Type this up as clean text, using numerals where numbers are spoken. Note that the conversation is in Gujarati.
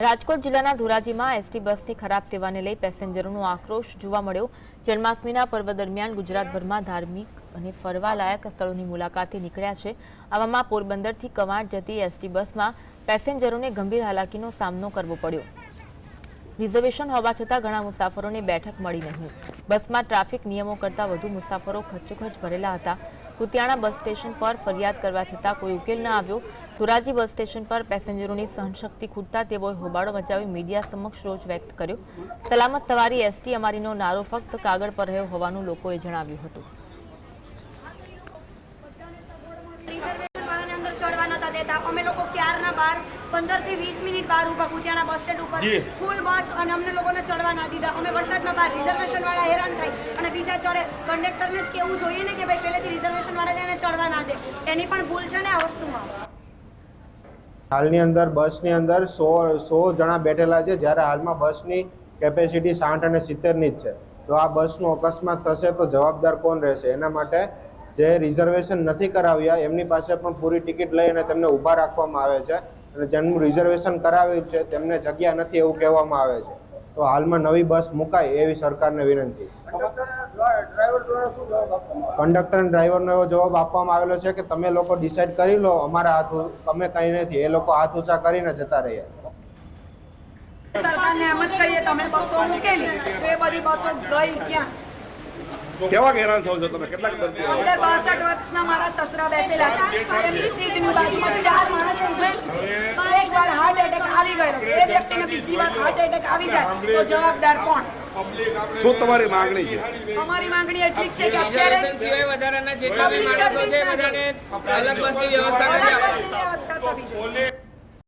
રાજકોટ જિલ્લાના ધોરાજીમાં એસટી બસની ખરાબ સેવાને લઈ પેસેન્જરોનો આક્રોશ જોવા મળ્યો। જન્માષ્ટમીના પર્વ દરમિયાન ગુજરાતભરમાં ધાર્મિક અને ફરવાલાયક સ્થળોની મુલાકાતે નીકળ્યા છે। આવામાં પોરબંદરથી કવાંટ જતી એસટી બસમાં પેસેન્જરોને ગંભીર હાલાકીનો સામનો કરવો પડ્યો। રિઝર્વેશન હોવા છતાં ઘણા મુસાફરોને બેઠક મળી નહીં। બસમાં ટ્રાફિક નિયમો કરતાં વધુ મુસાફરો ખચ્ચોખચ ભરેલા હતા। કુતિયાણા બસ સ્ટેશન પર ફરિયાદ કરવા છતાં કોઈ ઉકેલ ન આવ્યો। ધોરાજી બસ સ્ટેશન પર પેસેન્જરોની સહનશક્તિ ખૂટતા તેઓએ હોબાળો મચાવી મીડિયા સમક્ષ રોષ વ્યક્ત કર્યો। સલામત સવારી એસટી અમારીનો નારો ફક્ત કાગળ પર રહ્યો હોવાનું લોકોએ જણાવ્યું હતું। અમે લોકો ક્યારના 15 થી 20 મિનિટ બહાર ઉભા કુતિયાણા બસ સ્ટેન્ડ ઉપર ફૂલ બસ અને અમને લોકોને ચડવા ના દીધા। અમે વરસાદમાં બહાર રિઝર્વેશન વાળા હેરાન થાય અને બીજા ચડે। કંડક્ટરને જ કેવું જોઈએ ને કે ભાઈ પહેલેથી રિઝર્વેશન વાળા એને ચડવા ના દે, એની પણ ભૂલ છે ને આ વસ્તુમાં। હાલની અંદર બસની અંદર 100 જણા બેઠેલા છે, જ્યારે હાલમાં બસની કેપેસિટી 60 અને 70ની જ છે। તો આ બસનો અકસ્માત થશે તો જવાબદાર કોણ રહેશે? એના માટે જે રિઝર્વેશન નથી કરાવ્યા એમની પાસે પણ પૂરી ટિકિટ લઈ અને તેમને ઊભા રાખવામાં આવે છે અને જેમનું રિઝર્વેશન કરાવ્યું છે તેમને જગ્યા નથી એવું કહેવામાં આવે છે। તો હાલમાં નવી બસ મુકાય એવી સરકારને વિનંતી। કંડક્ટર અને ડ્રાઈવરનો એવો જવાબ આપવામાં આવેલો છે કે તમે લોકો ડિસાઈડ કરી લો, અમારા હાથ તમે કંઈ નથી। એ લોકો હાથ ઊંચા કરીને જતા રહ્યા। સરકારને એમ જ કહીએ તમે બસો મૂકેલી એ બધી બસો ગઈ ક્યાં? કેવા હેરાન થયો છો તમે? કેટલાક દર્દીઓ? 62 વર્ષના મારા સસરા બેસેલા છે, એમની સીટની બાજુમાં 4 માણસો ઉભેલા છે। એકવાર હાર્ટ એટેક આવી ગયો, એ વ્યક્તિને બીજી વાર હાર્ટ એટેક આવી જાય તો જવાબદાર કોણ? શું તમારી માંગણી છે? અમારી માંગણી એટલી છે કે અત્યારે વધારાના જેટલા બી માણસો છે બધાને અલગ બસની વ્યવસ્થા કરી આપો।